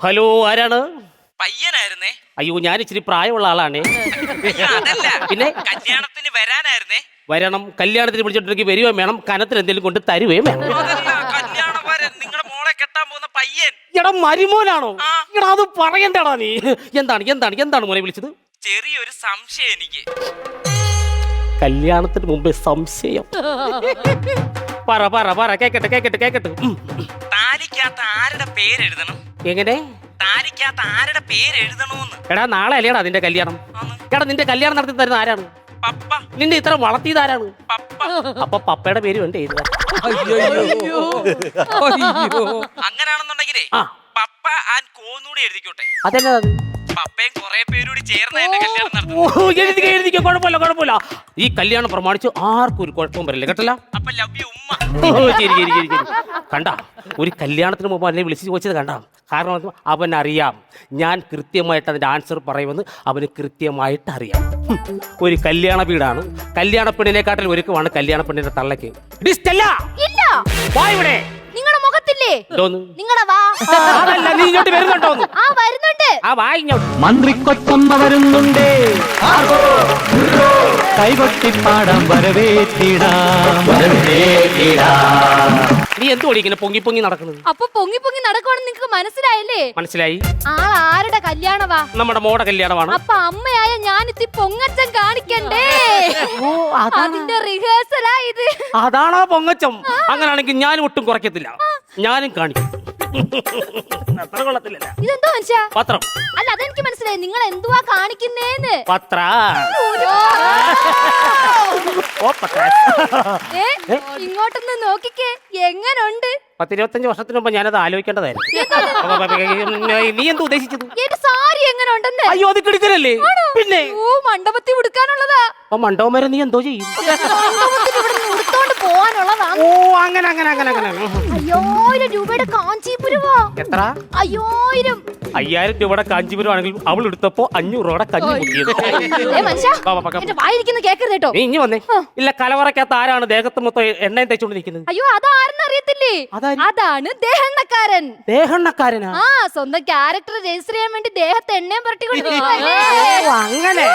Hello, ആരാണ്? പയ്യനായിരുന്നേ. അയ്യോ, ഞാൻ ഇച്ചിരി പ്രായമുള്ള ആളാണ്. അതല്ല, പിന്നെ കല്യാണത്തിന് വരാനായിരുന്നേ. വരണം. കല്യാണത്തിന് വിളിച്ചിട്ടുണ്ടെങ്കിൽ വരികയും വേണം, കനത്തിന് എന്തെങ്കിലും കൊണ്ട് തരുകയും വേണം. അതല്ല, കല്യാണം വരാൻ നിങ്ങളുടെ മോളെ കെട്ടാൻ പോകുന്ന പയ്യൻ. എടാ, മരുമോനാണോ? എടാ, അത് പറയണ്ടടാ നീ. എന്താണ് മോനെ വിളിച്ചത്? ചെറിയൊരു സംശയം എനിക്ക്. കല്യാണത്തിന് മുമ്പേ സംശയം? പറ പറ പറ, കേക്കട്ടെ. താലിക്കകത്ത് ആരുടെ പേരെഴുതണം? എങ്ങനെ? താലിക്കകത്ത് ആരുടെ പേരെഴുതണോന്ന്. എടാ, നാളെ അല്ലേടാ നിന്റെ കല്യാണം. എടാ, നിന്റെ കല്യാണം നടത്തി തരുന്ന ആരാണ്? പപ്പ. നിന്റെ ഇത്ര വളർത്തിയത് ആരാണ്? പപ്പ. അപ്പൊ പപ്പയുടെ പേര് വേണ്ട എഴുതാൻ. അങ്ങനാണെന്നുണ്ടെങ്കിലേ പപ്പ ആൻഡ് കോന്നൂടി എഴുതിക്കോട്ടെ. അതെന്നാ അത്? പപ്പയും കുറെ പേരൂടി ചേർന്ന എന്റെ കല്യാണം നടത്തുന്നത്. എഴുതിക്കോ, കുഴപ്പമില്ല. ഈ കല്യാണം പ്രമാണിച്ച് ആർക്കും ഒരു കുഴപ്പവും വരില്ല, കേട്ടല്ല? അപ്പൊ ലവ് യു ഉമ്മ. ശരി. കണ്ട, ഒരു കല്യാണത്തിന് മുമ്പ് എന്നെ വിളിച്ച് ചോദിച്ചത് കണ്ട. കാരണം അവനറിയാം ഞാൻ കൃത്യമായിട്ട് അതിന്റെ ആൻസർ പറയുമെന്ന് അവന് കൃത്യമായിട്ട് അറിയാം. ഒരു കല്യാണ വീടാണ്. കല്യാണ പെണ്ണിനെക്കാട്ടിൽ ഒരുക്കമാണ് കല്യാണ പെണ്ണിന്റെ തള്ളക്ക്. നിങ്ങളുടെ മുഖത്തില്ലേ? നിങ്ങളുടെ വാ. അതല്ല, നീ ഇങ്ങോട്ട് വരുന്നുണ്ടോന്ന്? വരുന്നുണ്ട്. വാ ഇങ്ങോട്ട്. മന്ത്രിക്കൊച്ചമ്മ വരുന്നുണ്ടേ, കൈകൊട്ടിപ്പാടാം വരവേറ്റിടാം. നീ എന്തുകൊടി ഇങ്ങനെ പൊങ്ങി നടക്കുന്നത്? അപ്പൊ പൊങ്ങി നടക്കുവാണെന്ന് നിങ്ങക്ക് മനസ്സിലായല്ലേ? മനസ്സിലായി. ആരുടെ കല്യാണവാ? നമ്മുടെ മോടെ കല്യാണമാണ്. അപ്പൊ അമ്മയായ ഞാനിത്തി പൊങ്ങച്ചം കാണിക്കണ്ടേ? അതിന്റെ റിഹേഴ്സലാ ഇത്. അതാണോ പൊങ്ങച്ചം? അങ്ങനാണെങ്കിൽ ഞാനും ഒട്ടും കുറയ്ക്കത്തില്ല, ഞാനും കാണിക്കും. അത്ര കൊള്ളത്തില്ല. ഇതെന്തോ മനുഷ്യ? പത്രം. അല്ല, അതെനിക്ക് മനസ്സിലായി. നിങ്ങൾ എന്തുവാ കാണിക്കുന്നേന്ന്. പത്ര. ഇങ്ങോട്ടൊന്ന് നോക്കിക്കേ, എങ്ങനുണ്ട്? 10-25 വർഷത്തിന് മുമ്പ് ഞാനത് ആലോചിക്കേണ്ടതായിരുന്നു. നീ എന്താ ഉദ്ദേശിച്ചത്? എന്റെ സാരി എങ്ങനെ ഉണ്ടെന്ന്? അയ്യോ, അത് കിടക്കലല്ലേ. പിന്നെ മണ്ഡപത്തിൽ ഉടുക്കാനുള്ളതാ. അപ്പൊ മണ്ഡപം വരെ നീ എന്തോ ചെയ്യും? ഉടുത്തോണ്ട് പോവാനുള്ളതാ. ഓ, അങ്ങനെ. 5000 രൂപയുടെ കാഞ്ചീപുരവാ. എത്ര? 5000. 5000 രൂപയുടെ കാഞ്ചീപുരം ആണെങ്കിൽ അവൾ എടുത്തപ്പോ 500 രൂപയുടെ കഞ്ഞി കുടിയത്. വായിരിക്കുന്ന കേക്കരുത് കേട്ടോ. നീ ഇനി വന്നേ. ഇല്ല, കലവറക്കകത്ത് ആരാണ് ദേഹത്ത് മൊത്തം എണ്ണയും തേച്ചോണ്ട് നിൽക്കുന്നത്? അയ്യോ, അതാരെന്ന് അറിയത്തില്ലേ? അതാണ് ദേഹണ്ണക്കാരൻ. ദേഹണ്ണക്കാരനാ? സ്വന്തം ക്യാരക്ടർ രജിസ്റ്റർ ചെയ്യാൻ വേണ്ടി ദേഹത്ത് എണ്ണയും പുരട്ടിക്കൊണ്ട്. അങ്ങനെ.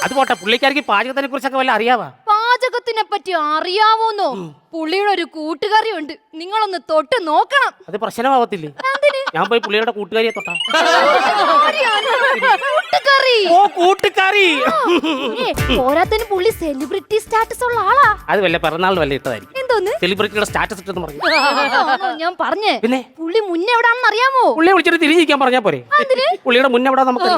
അത് പോട്ടെ, പുള്ളിക്കാർക്ക് പാചകത്തിനെ കുറിച്ചൊക്കെ വല്ല അറിയാവാ? പാചകത്തിനെ പറ്റി അറിയാവോന്നോ? പുള്ളിയുടെ ഒരു കൂട്ടുകാരി ഉണ്ട്, നിങ്ങളൊന്ന് തൊട്ട് നോക്കണം. അത് പ്രശ്നമാവത്തില്ലേ? ഞാൻ പോയി പുള്ളിയുടെ കൂട്ടുകാരിയെ തൊട്ടാ? കൂട്ടുകാരി. പോരാത്തതിന് പുള്ളി സെലിബ്രിറ്റി സ്റ്റാറ്റസ് ഉള്ള ആളാ. അത് വല്ല പിറന്നാളിന് വല്ല ഇട്ടതായിരിക്കും. എന്തോന്ന് സെലിബ്രിറ്റിയുടെ സ്റ്റാറ്റസ് ഇട്ടെന്ന് പറഞ്ഞു. ഞാൻ പറഞ്ഞേ. പിന്നെ പുള്ളി മുന്നേ എവിടാണെന്ന് അറിയാമോ? പുള്ളിയെ വിളിച്ചിട്ട് തിരിഞ്ഞിരിക്കാൻ പറഞ്ഞാ പോരെ? പുള്ളിയുടെ മുന്നേ എവിടാ നമുക്ക്?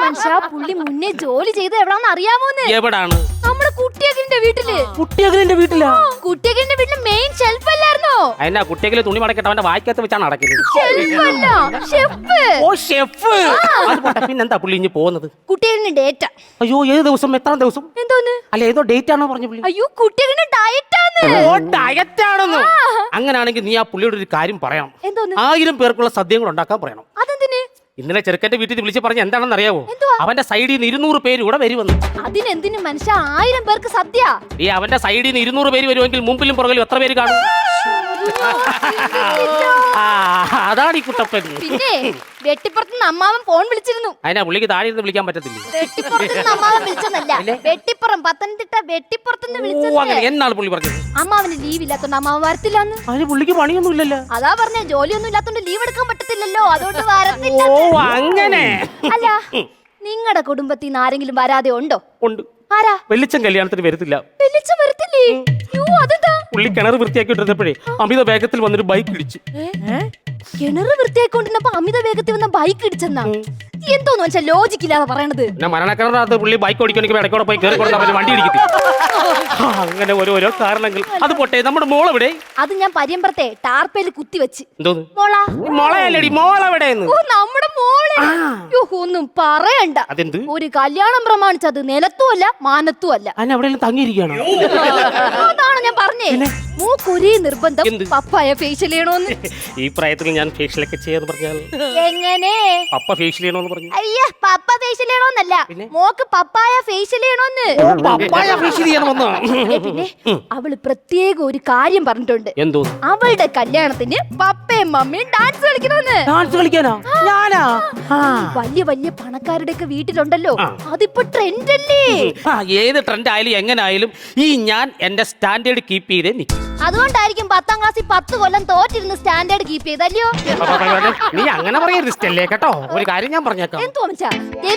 മനുഷ്യ, പുള്ളി മുന്നേ ജോലി ചെയ്ത് എവിടാന്ന് അറിയാമോന്ന്? എവിടാണ്? നമ്മുടെ കുട്ടിയകലിന്റെ വീട്ടില്. കുട്ടിയകലിന്റെ വീട്ടിലാ? കുട്ടിയകലിന്റെ വീട്ടില് മെയിൻ ഷെൽഫ് അല്ലായിരുന്നോ? അതിനാ കുട്ടിയകല് തുണി മടക്കിട്ട് അവന്റെ വായിക്കകത്ത് വെച്ചാണ് അടക്കുന്നത്. പിന്നെന്താ പുള്ളി ഇനി പോകുന്നത്? കുട്ടിയകലിന് ഡേറ്റ. അയ്യോ, ഏത് ദിവസം? എത്ര ദിവസം? എന്തോന്ന്? അല്ല, ഏതോ ഡേറ്റ് ആണോ പറഞ്ഞു പുള്ളി? അയ്യോ, കുട്ടിയകലിന് ഡയറ്റാണ്. ഡയറ്റാണെന്ന്? അങ്ങനാണെങ്കിൽ നീ ആ പുള്ളിയോട് ഒരു കാര്യം പറയണം. എന്തോന്ന്? 1000 പേർക്കുള്ള സദ്യകൾ ഉണ്ടാക്കാൻ പറയണം. അതെന്തിന്? ഇന്നലെ ചെറുക്കന്റെ വീട്ടിൽ വിളിച്ച് പറഞ്ഞ എന്താണെന്ന് അറിയാവോ? അവന്റെ സൈഡിൽ നിന്ന് 200 പേര് കൂടെ വരുമെന്ന്. അതിനെന്തിനു മനുഷ്യ 1000 പേർക്ക് സദ്യ? ഈ അവന്റെ സൈഡിൽ നിന്ന് 200 പേര് വരുമെങ്കിൽ മുമ്പിലും പുറകിലും എത്ര പേര് കാണും? അതാണ് ഈ കുട്ടപ്പൻ. പിന്നെ വെട്ടിപ്പുറത്തുനിന്ന് അമ്മാവൻ ഫോൺ വിളിച്ചിരുന്നു. അതിനാ പുള്ളിക്ക് താഴെ ഇരുന്ന് വിളിക്കാൻ പറ്റത്തില്ല. വെട്ടിപ്പുറത്തുനിന്ന് അമ്മാവൻ വിളിച്ചതല്ല, വെട്ടിപ്പുറം പത്തനംതിട്ട വെട്ടിപ്പുറത്തുനിന്ന് വിളിച്ചത്. എന്നാണ് പുള്ളി പറഞ്ഞത്? അമ്മാവന് ലീവ് ഇല്ലാത്തോണ്ട് അമ്മാവൻ വരത്തില്ലെന്ന്. അതിന് പുള്ളിക്ക് പണിയൊന്നും ഇല്ലല്ലോ. അതാ പറഞ്ഞ, ജോലിയൊന്നും ഇല്ലാത്തോണ്ട് ലീവ് എടുക്കാൻ പറ്റത്തില്ലല്ലോ, അതുകൊണ്ട് വരത്തില്ല. ഓ, അങ്ങനെ. അല്ല, നിങ്ങളുടെ കുടുംബത്തിൽ നിന്ന് ആരെങ്കിലും വരാതെ ഉണ്ടോ? ഉണ്ട്. ആരാ? വെള്ളിച്ചൻ കല്യാണത്തിന് വരത്തില്ല. വെള്ളിച്ചൻ വരത്തില്ലേ? അതെന്താ? പുള്ളി കിണർ വൃത്തിയാക്കിട്ടിരുന്നപ്പോഴേ അമിത വേഗത്തിൽ വന്നൊരു ബൈക്ക് ഇടിച്ചു. കിണറ് വൃത്തിയായിക്കൊണ്ടിരുന്നപ്പോ അമിത വേഗത്തിൽ വന്ന ബൈക്ക് ഇടിച്ചെന്നാ? എന്തോന്ന് വെച്ചാൽ ലോജിക്ക് ഇല്ലാതെ പറയണത്. മരണക്കിണറിനകത്ത് പുള്ളി ബൈക്ക് ഓടിക്കണമെങ്കിൽ ഇടയ്ക്കൂടെ പോയി കയറി കൊടുത്താൽ വണ്ടി ഇടിക്കത്തില്ല. അങ്ങനെ ഓരോരോ കാരണങ്ങൾ. അത് പോട്ടെ, നമ്മുടെ മോളെവിടെ? അത് ഞാൻ പരിയമ്പറത്തെ ടാർപ്പേല് കുത്തിവെച്ച്. എന്തോന്ന്? മോളല്ലടി, മോളെവിടെയെന്ന്? നമ്മുടെ മോളെ. ഒന്നും പറയണ്ട. അതെന്ത്? ഒരു കല്യാണം പ്രമാണിച്ചത് നിലത്തും അല്ല മാനത്തും അല്ല. എവിടെയെങ്കിലും തങ്ങിയിരിക്കുകയാണോ? അതാണ് ഞാൻ പറഞ്ഞേ. മൂക്കൊരേ നിർബന്ധം എന്ത്? പപ്പായ ഫേഷ്യൽ ചെയ്യണോന്ന്. ഈ പ്രായത്തിൽ ഞാൻ ഫേഷ്യലൊക്കെ ചെയ്യാന്ന് പറഞ്ഞാൽ എങ്ങനെ? പപ്പ ഫേഷ്യൽ ചെയ്യണമെന്ന് പറഞ്ഞു. അയ്യ, പപ്പ ഫേഷ്യൽ ചെയ്യണോന്നല്ല, പിന്നെ? മോക്ക് പപ്പായ ഫേഷ്യൽ ചെയ്യണോന്ന്. പപ്പായ ഫേഷ്യൽ ചെയ്യണമെന്ന്. പിന്നെ അവള് പ്രത്യേക ഒരു കാര്യം പറഞ്ഞിട്ടുണ്ട്. എന്തോ? അവളുടെ കല്യാണത്തിന് പപ്പയും മമ്മിയും ഡാൻസ് കളിക്കണമെന്ന്. ഡാൻസ് കളിക്കാനോ? ഞാനാ? വലിയ വലിയ പണക്കാരുടെ ഒക്കെ വീട്ടിലുണ്ടല്ലോ, അതിപ്പോ ട്രെൻഡ് അല്ലേ? ഏത് ട്രെൻഡ് ആയാലും എങ്ങനെ ആയാലും ഞാൻ എന്റെ സ്റ്റാൻഡേർഡ് കീപ്പ് ചെയ്തേ നിൽക്കും. അതുകൊണ്ടായിരിക്കും 10ാം ക്ലാസ്സിൽ 10 കൊല്ലം തോറ്റിരുന്ന് സ്റ്റാൻഡേർഡ് കീപ്പ് ചെയ്തല്ലോ. നീ അങ്ങനെ പറയരുത് സ്റ്റെല്ലേ കേട്ടോ. ഒരു കാര്യം ഞാൻ പറഞ്ഞേക്കാം. എന്തോ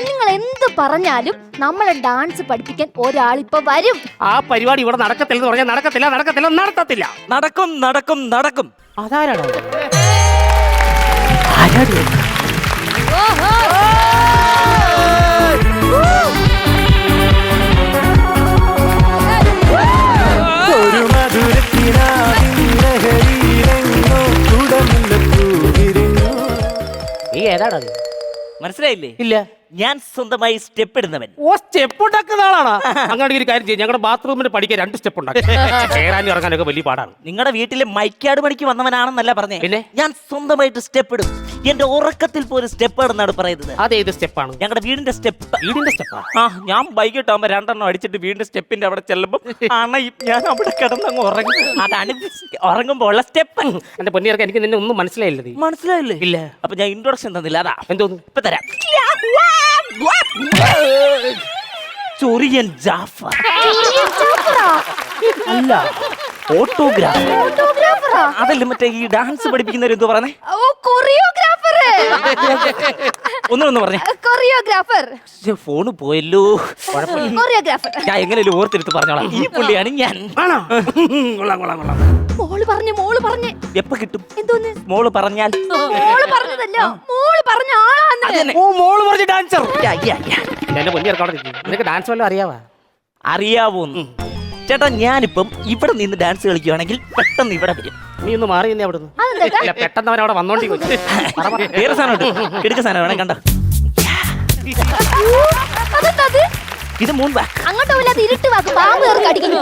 നിങ്ങൾ എന്ത് പറഞ്ഞാലും നമ്മളെ ഡാൻസ് പഠിപ്പിക്കാൻ ഒരാളിപ്പോ വരും. ആ പരിപാടി ഇവിടെ നടക്കത്തില്ലെന്ന് പറഞ്ഞാൽ നടക്കത്തില്ല, നടക്കത്തില്ല, നടത്തത്തില്ല. നടക്കും നടക്കും നടക്കും. അതാരാണ്? ഒരു നീ ഏതാണത്? മനസ്സിലായില്ലേ? ഇല്ല. ഞാൻ സ്വന്തമായി സ്റ്റെപ്പ് ഇടുന്നവൻ. ഓ, സ്റ്റെപ്പ് ഉണ്ടാക്കുന്ന ആളാണ്. അങ്ങനെ ഒരു കാര്യം ചെയ്യും, ഞങ്ങളുടെ ബാത്റൂമിന് പഠിക്കാൻ 2 സ്റ്റെപ്പ് ഉണ്ടാക്കി. കയറാനും ഇറങ്ങാനൊക്കെ വലിയ പാടാണ്. നിങ്ങളുടെ വീട്ടിലെ മൈക്കാട് പണിക്ക് വന്നവനാണെന്നല്ല പറഞ്ഞേ. പിന്നെ? ഞാൻ സ്വന്തമായിട്ട് സ്റ്റെപ്പ് ഇടും. എന്റെ ഉറക്കത്തിൽ പോലും സ്റ്റെപ്പ് ഇടുന്നാണ് പറയുന്നത്. അതേത് സ്റ്റെപ്പാണ്? ഞങ്ങളുടെ വീടിന്റെ സ്റ്റെപ്പ്. വീടിന്റെ സ്റ്റെപ്പാ? ആ, ഞാൻ ബൈക്കിട്ടാകുമ്പോ 2 എണ്ണം അടിച്ചിട്ട് വീടിന്റെ സ്റ്റെപ്പിന്റെ അവിടെ ചെല്ലുമ്പോ ഞാൻ അവിടെ കിടന്നങ്ങ് ഉറങ്ങും. അതാണ് ഉറങ്ങുമ്പോ ഉള്ള സ്റ്റെപ്പ്. എന്റെ പൊന്നിയർക്ക് എനിക്ക് നിന്നെ ഒന്നും മനസ്സിലായില്ല. നീ മനസ്സിലായില്ലേ? ഇല്ല. അപ്പൊ ഞാൻ ഇൻട്രൊഡക്ഷൻ തന്നില്ല. അതാ എന്തോന്ന്? ഇപ്പൊ തരാം. ചൊറിയൻ ജാഫർ. അല്ല, ഓട്ടോഗ്രാഫ്. ഫോട്ടോഗ്രാഫറാ? അതല്ല, മറ്റേ ഈ ഡാൻസ് പഠിപ്പിക്കുന്നവർ എന്തോ പറഞ്ഞേ? ഓ, കൊറിയോഗ്രാഫർ. ഒന്നും പറഞ്ഞേ. കൊറിയോഗ്രാഫർ. ഫോണ് പോയല്ലോ. കൊറിയോഗ്രാഫർ. ഞാൻ എങ്ങനെയല്ലോ ഓർത്തെടുത്ത് പറഞ്ഞോളാം. ഈ പുള്ളിയാണ് ഞാൻ. ആണോ? കൊള്ളാം, കൊള്ളാം, കൊള്ളാം. മോള് പറഞ്ഞ് എപ്പ കിട്ടും? എന്തോന്ന്? മോള് പറഞ്ഞാൽ മോള് പറഞ്ഞതല്ല, മോള് പറഞ്ഞ ആളാന്ന്. ഓ, മോള് പറഞ്ഞ ഡാൻസർ. യാ, യാ, യാ. എന്റെ പൊന്നിയർക്ക് അവിടെ നിൽക്കും. നിനക്ക് ഡാൻസ് വല്ലതും അറിയാവാ? അറിയാവോന്ന് ചേട്ടാ, ഞാനിപ്പം ഇവിടെ നിന്ന് ഡാൻസ് കളിക്കുകയാണെങ്കിൽ പെട്ടെന്ന് ഇവിടെ വരും. നീ ഒന്ന് മാറി തന്നെ അവിടുന്ന്. അതെന്താ? ഇല്ല, പെട്ടെന്ന് അവൻ അവിടെ വന്നോണ്ടിരിക്കും. വേറെ സാധനം ഉണ്ട്, എടുക്ക സാധനം വേണം. കണ്ട, അതെന്താ അത്? ഇത് മൂൺ ബാക്ക്. അങ്ങോട്ടും ഇല്ലാതെ ഇരുട്ട് വാക്ക് പാമ്പ് കയറി കടിക്കുന്നു.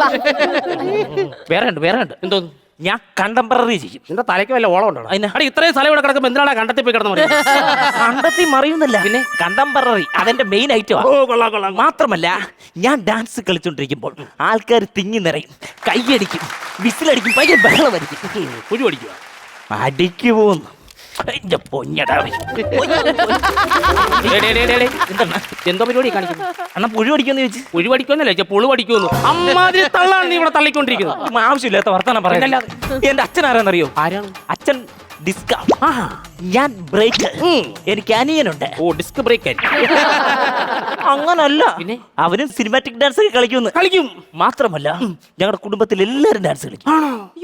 വേറെ ഉണ്ട്. എന്തോന്ന്? ഞാൻ കണ്ടംപററി ചെയ്യും. നിന്റെ തലയ്ക്ക് വല്ല ഓളം ഉണ്ടോ? അതിന് അവിടെ ഇത്രയും സ്ഥലം ഇവിടെ കിടക്കുമ്പോ എന്തിനാണ് കണ്ടത്തിൽ പോയി കിടന്നു? കണ്ടെത്തി മറിയുന്നില്ല. പിന്നെ കണ്ടംപററി അതെന്റെ മെയിൻ ഐറ്റം. ഓ, കൊള്ളാം, കൊള്ളാം. മാത്രമല്ല, ഞാൻ ഡാൻസ് കളിച്ചോണ്ടിരിക്കുമ്പോൾ ആൾക്കാർ തിങ്ങി നിറയും, കൈയടിക്കും, വിസിലടിക്കും, ഭയങ്കര ബഹളമായിരിക്കും. കുഴി അടിക്കുക. അടിക്കു പോന്നു എന്റെ പൊഞ്ഞടാവേ. എന്തോ പരിപാടി കാണിക്കുന്നു? എന്നാ പുഴു അടിക്കുമെന്ന് ചോദിച്ചു. കുഴി അടിക്കുമെന്നല്ലേ, പുഴു അടിക്കുമെന്നു. അമ്മാതിരി തള്ളാണ് നീ ഇവിടെ തള്ളിക്കൊണ്ടിരിക്കുന്നത്. ആവശ്യമില്ലാത്ത വർത്തമാനം പറയുന്നില്ല. എന്റെ അച്ഛൻ ആരാന്നറിയോ? ആരാണ്? അച്ഛൻ ഡിസ്ക, ഞാൻ ബ്രേക്ക്. എനിക്ക് അനിയനുണ്ട്. ഓ, ഡിസ്ക് ബ്രേക്ക്. അങ്ങനല്ല, പിന്നെ അവനും സിനിമാറ്റിക് ഡാൻസ് ഒക്കെ കളിക്കും. മാത്രമല്ല, ഞങ്ങളുടെ കുടുംബത്തിൽ എല്ലാരും ഡാൻസ് കളിക്കും.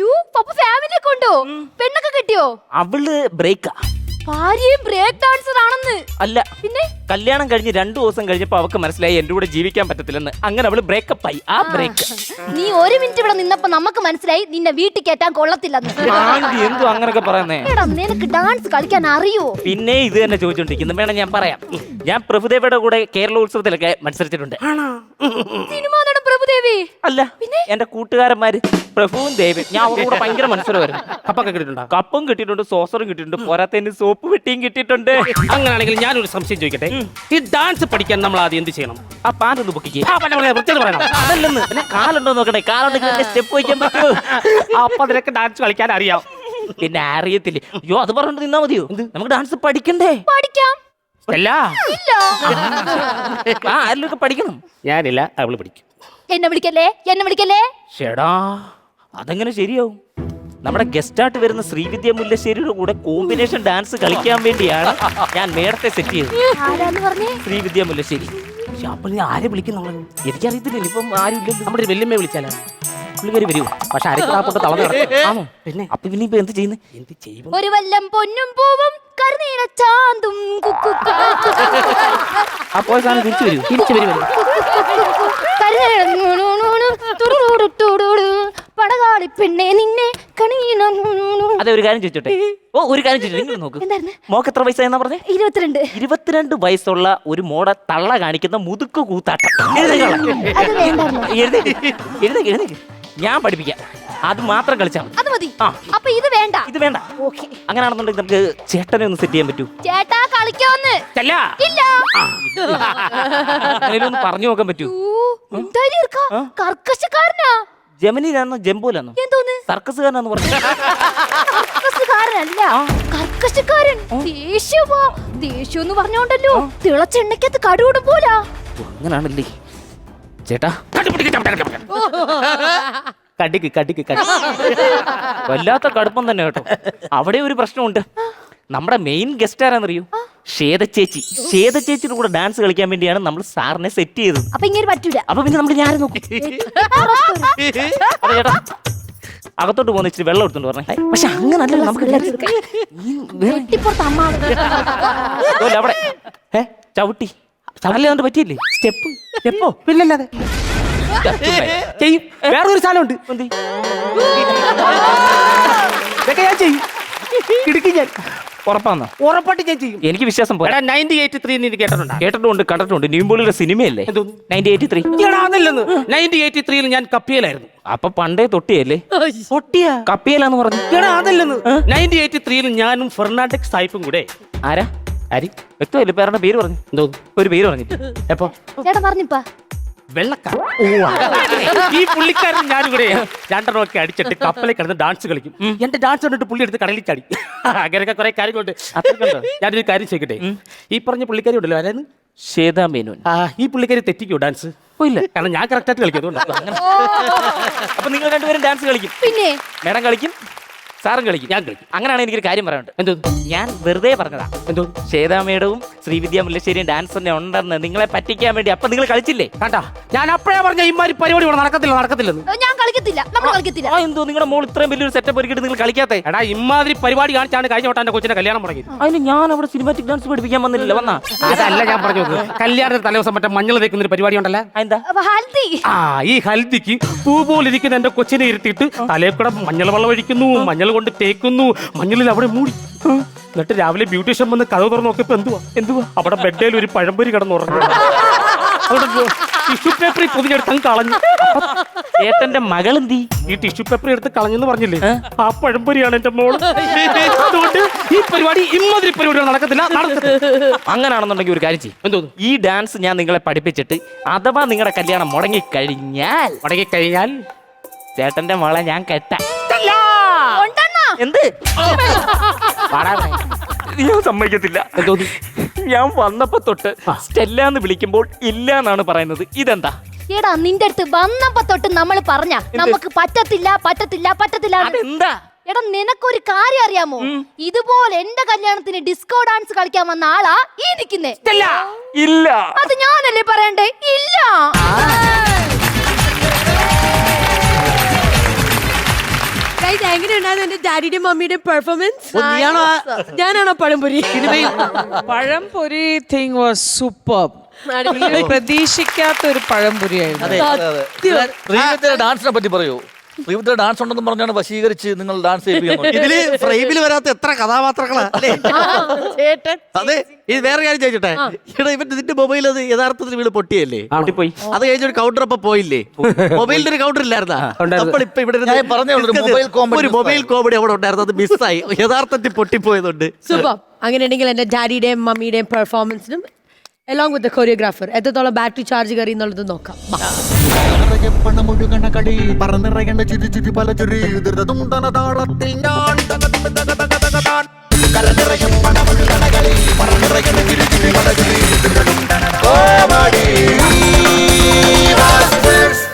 യു, പപ്പ ഫാമിലിയെ കൊണ്ടോ? പെണ്ണൊക്കെ കിട്ടിയോ? അവള് ബ്രേക്കാ. ഭാര്യയും ബ്രേക്ക് ഡാൻസർ ആണെന്ന്. അല്ല, പിന്നെ കല്യാണം കഴിഞ്ഞ് 2 ദിവസം കഴിഞ്ഞപ്പോ അവക്ക് മനസ്സിലായി എന്റെ കൂടെ ജീവിക്കാൻ പറ്റത്തില്ലെന്ന്. അങ്ങനെ അവള് ബ്രേക്കപ്പ് ആയി. ആ ബ്രേക്ക്. നീ 1 മിനിറ്റ് ഇവിടെ നിന്നപ്പോ നമുക്ക് മനസ്സിലായി നിന്നെ വീട്ടിൽ കയറ്റാൻ കൊള്ളത്തില്ലെന്ന്. എന്തോ അങ്ങനൊക്കെ പറയുന്നേ. എടാ, നിനക്ക് ഡാൻസ് കളിക്കാൻ അറിയോ? പിന്നെ ഇത് തന്നെ ചോദിച്ചോണ്ടിരിക്കുന്നു. വേണം ഞാൻ പറയാം. ഞാൻ പ്രഭുദേവയുടെ കൂടെ കേരളോത്സവത്തിലൊക്കെ മത്സരിച്ചിട്ടുണ്ട്. സിനിമാ നടൻ പ്രഭുദേവി? അല്ല, പിന്നെ എന്റെ കൂട്ടുകാരന്മാര് പ്രഭുവും ദേവൻ. ഞാൻ അവരുടെ കൂടെ ഭയങ്കര മത്സരമായിരുന്നു. കപ്പൊക്കെ കിട്ടിയിട്ടുണ്ടോ? കപ്പും കിട്ടിയിട്ടുണ്ട്, സോസറും കിട്ടിയിട്ടുണ്ട്, പോരാത്തതിന് സോപ്പ് വെട്ടിയും കിട്ടിയിട്ടുണ്ട്. അങ്ങനെയാണെങ്കിൽ ഞാനൊരു സംശയം ചോദിക്കട്ടെ. ഈ ഡാൻസ് പഠിക്കാൻ നമ്മൾ ആദ്യം എന്ത് ചെയ്യണം? ആ പാൻറ്റൊന്ന് പൊക്കിക്കേ. വൃത്തിയത് പറയണം. അതല്ലെന്ന്, പിന്നെ കാലുണ്ടോ നോക്കണേ. കാലുണ്ടെങ്കിൽ സ്റ്റെപ്പ് വയ്ക്കാൻ പറ്റുമോ? അപ്പൊ അതിനൊക്കെ ഡാൻസ് കളിക്കാൻ അറിയാം. പിന്നെ അറിയത്തില്ലേ? അയ്യോ, അത് പറഞ്ഞിട്ട് നിന്നാ മതിയോ? നമുക്ക് ഡാൻസ് പഠിക്കണ്ടേ? പഠിക്കാം. അല്ല, ഇല്ല. ആരിലൊക്കെ പഠിക്കണം. ഞാനില്ല, അവള് പഠിക്കും. എന്നെ വിളിക്കല്ലേ. ഷെടാ, അതെങ്ങനെ ശരിയാവും? നമ്മുടെ ഗസ്റ്റായിട്ട് വരുന്ന ശ്രീവിദ്യ മുല്ലശ്ശേരിയുടെ കൂടെ കോമ്പിനേഷൻ ഡാൻസ് കളിക്കാൻ വേണ്ടിയാണ് ഞാൻ മേടത്തെ സെറ്റ് ചെയ്തത്. ആരാന്ന് പറഞ്ഞേ? ശ്രീവിദ്യ മുല്ലശ്ശേരി. അപ്പൊ നീ ആരെ വിളിക്കുന്ന? എനിക്കറിയത്തില്ല, ഇപ്പം ആരും ഇല്ലല്ലോ. നമ്മുടെ വെല്ലുമ്മയെ വിളിച്ചാലോ? പുള്ളിക്കാരി വരുമോ? പക്ഷെ അരക്കാപ്പോട്ട് തളർന്നു. പിന്നെ അപ്പൊ ഇനിയിപ്പോ എന്ത് ചെയ്യുന്നത്? എന്ത് ചെയ്യും? ഒരു വല്ലം പൊന്നും പൂവും കരുനീല ചാന്തും ആ പോയ സാധനം തിരിച്ചു വരും. പടകാളി പെണ്ണെ നിന്നെ അതെ, ഒരു കാര്യം ചോദിച്ചോട്ടെ. ഒരു കാര്യം ചോദിച്ചോട്ടെ. നോക്ക്, മോക്ക് എത്ര വയസ്സായെന്നാ പറഞ്ഞേ? 22. 22 വയസ്സുള്ള ഒരു മോടെ തള്ള കാണിക്കുന്ന മുതുക്ക് കൂത്താട്ടം. എഴുന്നേക്ക്. ഞാൻ പഠിപ്പിക്കാം. അത് മാത്രം കളിച്ചാൽ മതി. അത് മതി. ആ. അപ്പൊ ഇത് വേണ്ട. ഇത് വേണ്ട. ഓക്കേ. അങ്ങനെയാണെന്നുണ്ടെങ്കിൽ നമുക്ക് ചേട്ടനെ ഒന്ന് സെറ്റ് ചെയ്യാൻ പറ്റൂ. ചേട്ടാ കളിക്കോന്ന്. ചെല്ല. ഇല്ല. അങ്ങനെ ഒന്ന് പറഞ്ഞു നോക്കാൻ പറ്റൂ. എന്തായാലും ഇരിക്കാ. കർക്കശക്കാരനാ. ജമിനിലാണോ ജംബോലാണോ എന്തോന്ന്? സർക്കസുകാരനാന്ന് പറഞ്ഞു. കർക്കശക്കാരനല്ല, കർക്കശക്കാരൻ. ദേഷ്യവാ. ദേഷ്യം എന്ന് പറഞ്ഞോണ്ടല്ലോ തിളച്ചെണ്ണക്കകത്ത് കടുവിടും പോലാ. അങ്ങനാണല്ലേ ചേട്ടാ. കടിക്ക് കടിക്ക് കടി. വല്ലാത്ത കടുപ്പം തന്നെ കേട്ടോ. അവിടെ ഒരു പ്രശ്നമുണ്ട്. നമ്മുടെ മെയിൻ ഗസ്റ്റ് ആരാന്നറിയൂ? ശ്വേത ചേച്ചി. ശ്വേത ചേച്ചിയുടെ കൂടെ ഡാൻസ് കളിക്കാൻ വേണ്ടിയാണ് നമ്മൾ സാറിനെ സെറ്റ് ചെയ്തത്. അപ്പൊ ഇങ്ങനെ പറ്റൂല. അപ്പൊ പിന്നെ നമ്മൾ ഞാൻ നോക്കും. അപ്പൊ ചേട്ടാ അകത്തോട്ട് പോകുന്ന ഇച്ചിരി വെള്ളം എടുത്തോണ്ട് പറഞ്ഞേ. പക്ഷെ അങ്ങനല്ലല്ലോ നമുക്ക് വെട്ടിപ്പുറത്ത് അമ്മാവ്. ഇതുപോലെ അവിടെ ചവിട്ടി ചവല്ലേ കണ്ട് പറ്റിയില്ലേ? സ്റ്റെപ്പ് എപ്പോ പിന്നല്ലാതെ ചെയ്യും. വേറൊരു സ്ഥലമുണ്ട്, എന്തി? ഇതൊക്കെ ഞാൻ ചെയ്യും. ഇടുക്കി ഞാൻ ഉറപ്പാന്നോ? ഉറപ്പായിട്ട് ഞാൻ ചെയ്യും. എനിക്ക് വിശ്വാസം പോലെ. 1983 നീ കേട്ടിട്ടുണ്ടോ? കേട്ടിട്ടുണ്ട് കണ്ടിട്ടുണ്ട്. നീമ്പോളിയുടെ സിനിമയല്ലേ എന്തോന്ന്? 1983. അതല്ലെന്ന്. 1983 ഞാൻ കപ്പിയലായിരുന്നു. അപ്പൊ പണ്ടേ തൊട്ടിയല്ലേ? പൊട്ടിയ കപ്പിയലാന്ന് പറഞ്ഞു. അതല്ലെന്ന്. 1983 ഞാനും ഫെർണാണ്ടക് സായിപ്പും കൂടെ. ആരാ? ആരി വ്യക്തമല്ലേ? പേരുടെ പേര് പറഞ്ഞു. എന്തോ ഒരു പേര് പറഞ്ഞിട്ട് എപ്പോ? ചേട്ടാ പറഞ്ഞിപ്പാ. വെള്ളക്കാർ. ഈ പുള്ളിക്കാരൻ ഞാനും കൂടെ രണ്ടെണ്ണമൊക്കെ അടിച്ചിട്ട് കപ്പലിൽ കിടന്ന് ഡാൻസ് കളിക്കും. എന്റെ ഡാൻസ് കണ്ടിട്ട് പുള്ളി എടുത്ത് കടലിൽ ചാടി. അങ്ങനെയൊക്കെ കുറെ കാര്യങ്ങളുണ്ട്. ഞാനൊരു കാര്യം ചോദിക്കട്ടെ, ഈ പറഞ്ഞ പുള്ളിക്കാരി ഉണ്ടല്ലോ ആരാന്ന്? ശ്വേതാ മേനോൻ. ഈ പുള്ളിക്കാരി തെറ്റിക്കോ ഡാൻസ്? ഇല്ല, കാരണം ഞാൻ കറക്റ്റായിട്ട് കളിക്കും. അതുകൊണ്ട് അപ്പൊ നിങ്ങൾ രണ്ടുപേരും ഡാൻസ് കളിക്കും. പിന്നെ മേഡം കളിക്കും, സാറും കളിക്കും, ഞാൻ കളിക്കും. അങ്ങനെയാണ് എനിക്കൊരു കാര്യം പറയാനുണ്ട്. എന്തോ? ഞാൻ വെറുതെ പറഞ്ഞതാ. എന്തോ? ശ്വേതാ മേഡവും ശ്രീവിദ്യ മുല്ലശ്ശേരിയും ഡാൻസ് തന്നെ ഉണ്ടെന്ന് നിങ്ങളെ പറ്റിക്കാൻ വേണ്ടി. അപ്പൊ നിങ്ങൾ കളിച്ചില്ലേ? കണ്ടാ, ഞാൻ അപ്പഴേ പറഞ്ഞ ഇമാരി പരിപാടി ഇവിടെ നടക്കത്തില്ലെന്ന്. ഞാൻ കളിക്കത്തില്ല, നമ്മൾ കളിക്കത്തില്ല. എന്തോ നിങ്ങളുടെ മോൾ ഇത്രയും വലിയൊരു സെറ്റപ്പ് ഒരുക്കിട്ട് നിങ്ങൾ കളിക്കാത്തേ? എടാ, ഇമാതിരി പരിപാടി കാണിച്ചാണ് കഴിഞ്ഞ വട്ടം എന്റെ കൊച്ചിന്റെ കല്യാണം മുടങ്ങി. അതിന് ഞാൻ അവിടെ സിനിമാറ്റിക് ഡാൻസ് പഠിപ്പിക്കാൻ വന്നില്ല. വന്നാ അതല്ല ഞാൻ പറഞ്ഞത്. കല്യാണത്തിന് തലേദിവസം മറ്റേ മഞ്ഞൾ തേക്കുന്ന ഒരു പരിപാടി ഉണ്ടല്ലോ. എന്താ? ഹൽദി. ഈ ഹൽദിക്ക് പൂ പോലിരിക്കുന്ന എന്റെ കൊച്ചിനെ ഇരുത്തിയിട്ട് തലയിൽ കൂടെ മഞ്ഞൾ വെള്ളം ഒഴിക്കുന്നു, മഞ്ഞൾ കൊണ്ട് തേക്കുന്നു, മഞ്ഞളിൽ അവിടെ മൂടി. എന്നിട്ട് രാവിലെ ബ്യൂട്ടീഷ്യൻ വന്ന് കഥ തുറന്ന് നോക്കിയപ്പോ എന്തുവാ അവിടെ ബെഡേൽ ഒരു പഴംപൊരി കിടന്നുറങ്ങും. ടിഷ്യൂ പേപ്പർ പൊതിഞ്ഞെടുത്ത് കളഞ്ഞു. ഏട്ടന്റെ മകൾ എന്തി? ഈ ടിഷ്യൂ പേപ്പർ എടുത്ത് കളഞ്ഞെന്ന് പറഞ്ഞില്ലേ, ആ പഴംപൊരിയാണ് എന്റെ മോള്. അതുകൊണ്ട് ഈ പരിപാടി ഇമ്മാതിരി പരിപാടികൾ നടക്കത്തില്ല. അങ്ങനാണെന്നുണ്ടെങ്കിൽ ഒരു കാര്യം ചെയ്യും. എന്തോന്നു? ഈ ഡാൻസ് ഞാൻ നിങ്ങളെ പഠിപ്പിച്ചിട്ട് അഥവാ നിങ്ങളുടെ കല്യാണം മുടങ്ങിക്കഴിഞ്ഞാൽ ചേട്ടന്റെ മോളെ ഞാൻ കെട്ടാം. എന്ത്? ഞാൻ സമ്മതിക്കത്തില്ല. ഞാൻ വന്നപ്പോ തൊട്ട് സ്റ്റെല്ലാന്ന് വിളിക്കുമ്പോൾ ഇല്ല എന്നാണ് പറയുന്നത്. ഇതെന്താ? എടാ, നിന്റെ അടുത്ത് വന്നപ്പോ തൊട്ട് നമ്മൾ പറഞ്ഞ നമുക്ക് പറ്റത്തില്ല പറ്റത്തില്ല പറ്റത്തില്ല. അതെന്താ? എടാ, നിനക്കൊരു കാര്യം അറിയാമോ? ഇതുപോലെ എന്റെ കല്യാണത്തിന് ഡിസ്കോ ഡാൻസ് കളിക്കാൻ വന്ന ആളാ ഈ നിക്കുന്നേ. ഇല്ല. അത് ഞാനല്ലേ പറയണ്ടേ? ഇല്ല. എങ്ങനെയുണ്ടായിരുന്നു എന്റെ ഡാഡിയുടെ മമ്മിയുടെ പെർഫോമൻസ്? ഞാനാണോ പഴംപൊരി? പഴംപൊരി തിങ് വാസ് സൂപ്പർ. പ്രതീക്ഷിക്കാത്ത ഒരു പഴംപൊരിയായിരുന്നു. ഡാൻസിനെ പറ്റി പറയൂ. ശ്രീവിദ്യ ഡാൻസ് ഉണ്ടെന്ന് പറഞ്ഞാണ് വശീകരിച്ച് നിങ്ങൾ ഡാൻസ് ചെയ്യിപ്പിക്കുന്നത്. ഇതില് ഫ്രെയിമിൽ വരാത്ത എത്ര കഥാപാത്രങ്ങളാ അല്ലേ? അതെ. ഇത് വേറെ കാര്യം ചോദിച്ചോട്ടെ, ഇവിടെ ഇതിന്റെ മൊബൈൽ അത് യഥാർത്ഥത്തിൽ വീട് പൊട്ടിയല്ലേ? പൊട്ടിപ്പോയി. അത് കഴിഞ്ഞ ഒരു കൗണ്ടർ അപ്പൊ പോയില്ലേ? മൊബൈലിന്റെ ഒരു കൗണ്ടർ ഇല്ലായിരുന്നാ? അപ്പോൾ ഇപ്പൊ ഇവിടെ ഒരു മൊബൈൽ കോമഡി അവിടെ ഉണ്ടായിരുന്നു, അത് മിസ്സായി. യഥാർത്ഥത്തിൽ പൊട്ടിപ്പോയതുണ്ട്. സൂപ്പർ. അങ്ങനെയുണ്ടെങ്കിൽ എന്റെ ഡാഡിയുടെയും മമ്മിയുടെയും പെർഫോമൻസിനും along with the choreographer എത്രത്തോളം ബാറ്ററി ചാർജ് കയറി എന്നുള്ളത് നോക്കാം. പണമൊഴുകണ കളി പറന്നിറങ്ങേണ്ട ചുരി ചുരി പല ചുരി താളത്തിൽ ഞാൻ